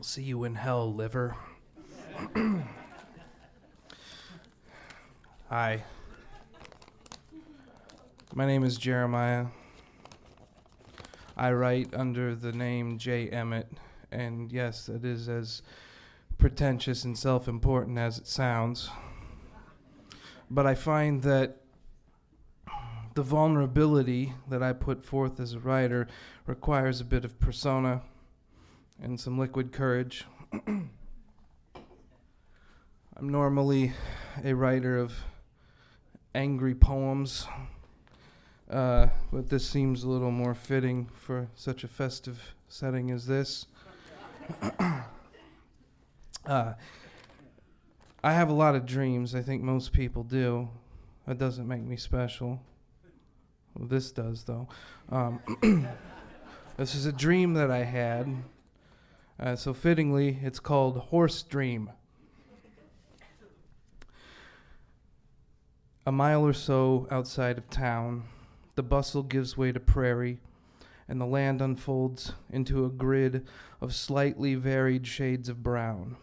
See you in hell, liver. Hi. My name is Jeremiah. I write under the name J. Emmett, and yes, it is as pretentious and self-important as it sounds. But I find that the vulnerability that I put forth as a writer requires a bit of persona and some liquid courage. I'm normally a writer of angry poems, but this seems a little more fitting for such a festive setting as this. I have a lot of dreams. I think most people do. That doesn't make me special. Well, this does, though. This is a dream that I had. So fittingly, it's called Horse Dream. A mile or so outside of town, the bustle gives way to prairie, and the land unfolds into a grid of slightly varied shades of brown.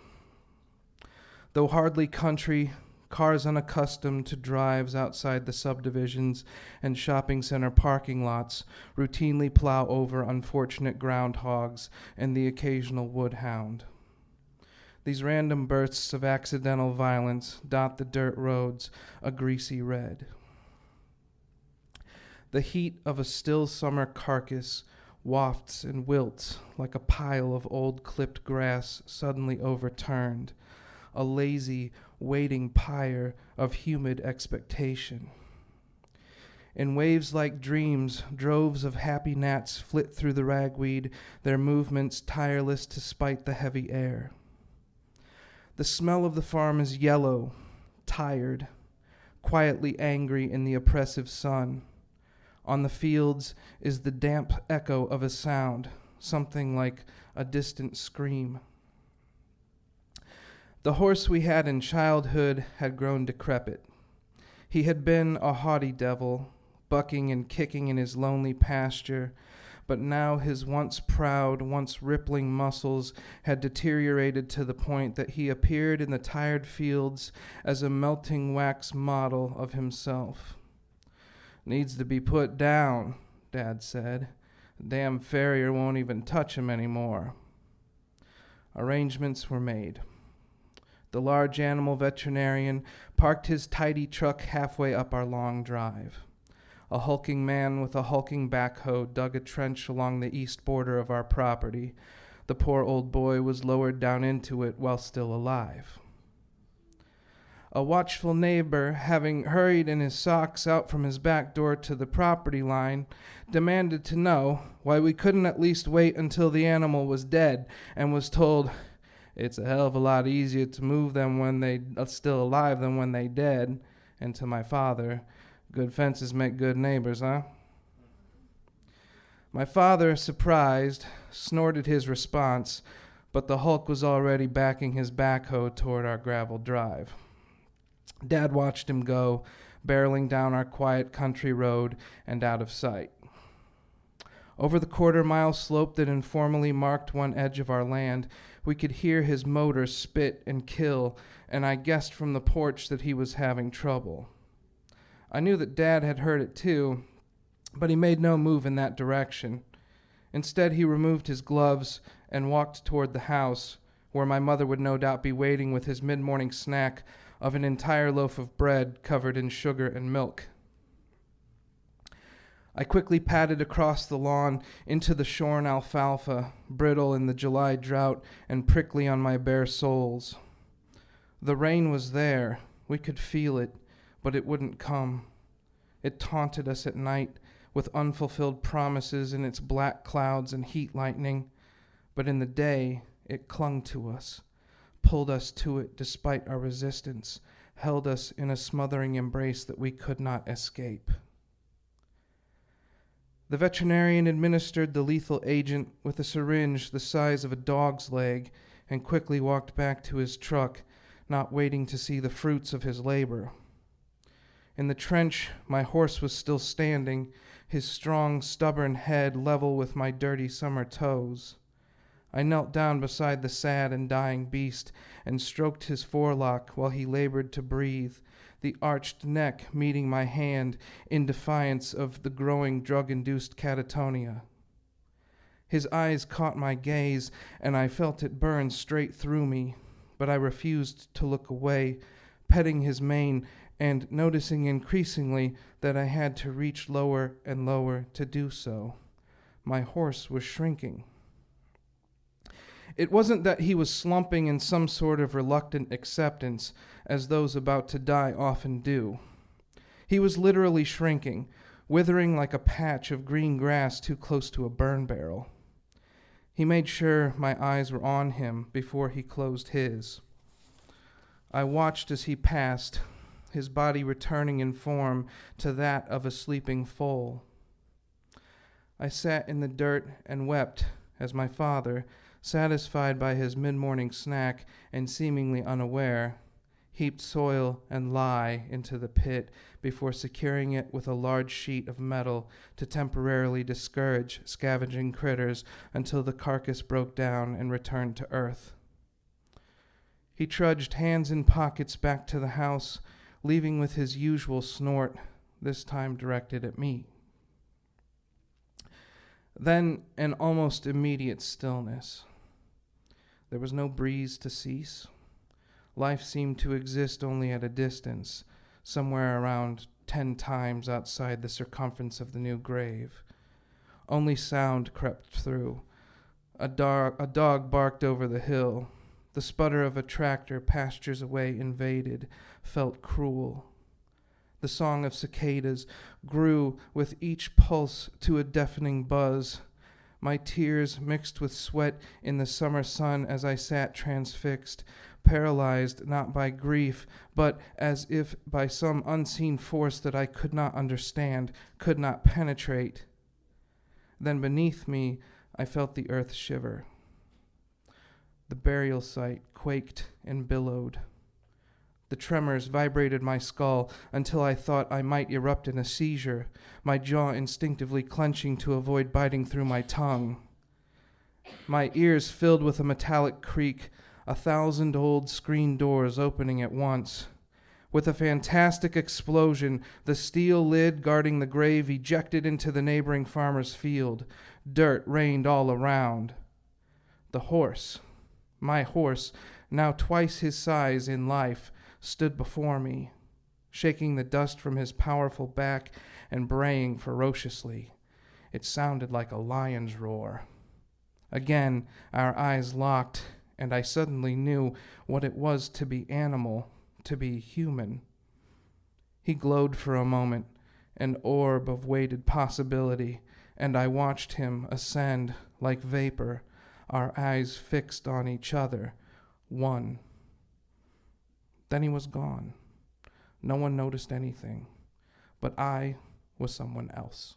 Though hardly country, cars unaccustomed to drives outside the subdivisions and shopping center parking lots routinely plow over unfortunate groundhogs and the occasional woodhound. These random bursts of accidental violence dot the dirt roads a greasy red. The heat of a still summer carcass wafts and wilts like a pile of old clipped grass suddenly overturned, a lazy, waiting pyre of humid expectation. In waves like dreams, droves of happy gnats flit through the ragweed, their movements tireless to spite the heavy air. The smell of the farm is yellow, tired, quietly angry in the oppressive sun. On the fields is the damp echo of a sound, something like a distant scream. The horse we had in childhood had grown decrepit. He had been a haughty devil, bucking and kicking in his lonely pasture, but now his once proud, once rippling muscles had deteriorated to the point that he appeared in the tired fields as a melting wax model of himself. "Needs to be put down," Dad said. "The damn farrier won't even touch him anymore." Arrangements were made. The large animal veterinarian parked his tidy truck halfway up our long drive. A hulking man with a hulking backhoe dug a trench along the east border of our property. The poor old boy was lowered down into it while still alive. A watchful neighbor, having hurried in his socks out from his back door to the property line, demanded to know why we couldn't at least wait until the animal was dead, and was told, "It's a hell of a lot easier to move them when they are still alive than when they dead." And to my father, "Good fences make good neighbors, huh?" My father, surprised, snorted his response, but the hulk was already backing his backhoe toward our gravel drive. Dad watched him go, barreling down our quiet country road and out of sight. Over the quarter-mile slope that informally marked one edge of our land, we could hear his motor spit and kill, and I guessed from the porch that he was having trouble. I knew that Dad had heard it too, but he made no move in that direction. Instead, he removed his gloves and walked toward the house, where my mother would no doubt be waiting with his mid-morning snack of an entire loaf of bread covered in sugar and milk. I quickly padded across the lawn into the shorn alfalfa, brittle in the July drought and prickly on my bare soles. The rain was there. We could feel it, but it wouldn't come. It taunted us at night with unfulfilled promises in its black clouds and heat lightning, but in the day it clung to us, pulled us to it despite our resistance, held us in a smothering embrace that we could not escape. The veterinarian administered the lethal agent with a syringe the size of a dog's leg and quickly walked back to his truck, not waiting to see the fruits of his labor. In the trench, my horse was still standing, his strong, stubborn head level with my dirty summer toes. I knelt down beside the sad and dying beast and stroked his forelock while he labored to breathe, the arched neck meeting my hand in defiance of the growing drug-induced catatonia. His eyes caught my gaze, and I felt it burn straight through me, but I refused to look away, petting his mane and noticing increasingly that I had to reach lower and lower to do so. My horse was shrinking. It wasn't that he was slumping in some sort of reluctant acceptance, as those about to die often do. He was literally shrinking, withering like a patch of green grass too close to a burn barrel. He made sure my eyes were on him before he closed his. I watched as he passed, his body returning in form to that of a sleeping foal. I sat in the dirt and wept as my father, satisfied by his mid-morning snack and seemingly unaware, heaped soil and lye into the pit before securing it with a large sheet of metal to temporarily discourage scavenging critters until the carcass broke down and returned to earth. He trudged hands in pockets back to the house, leaving with his usual snort, this time directed at me. Then an almost immediate stillness. There was no breeze to cease. Life seemed to exist only at a distance, somewhere around 10 times outside the circumference of the new grave. Only sound crept through. A dog barked over the hill. The sputter of a tractor pastures away invaded felt cruel. The song of cicadas grew with each pulse to a deafening buzz. My tears mixed with sweat in the summer sun as I sat transfixed, paralyzed not by grief, but as if by some unseen force that I could not understand, could not penetrate. Then beneath me, I felt the earth shiver. The burial site quaked and billowed. The tremors vibrated my skull until I thought I might erupt in a seizure, my jaw instinctively clenching to avoid biting through my tongue. My ears filled with a metallic creak, 1,000 old screen doors opening at once. With a fantastic explosion, the steel lid guarding the grave ejected into the neighboring farmer's field. Dirt rained all around. The horse, my horse, now twice his size in life, stood before me, shaking the dust from his powerful back and braying ferociously. It sounded like a lion's roar. Again, our eyes locked, and I suddenly knew what it was to be animal, to be human. He glowed for a moment, an orb of weighted possibility, and I watched him ascend like vapor, our eyes fixed on each other, one. Then he was gone. No one noticed anything, but I was someone else.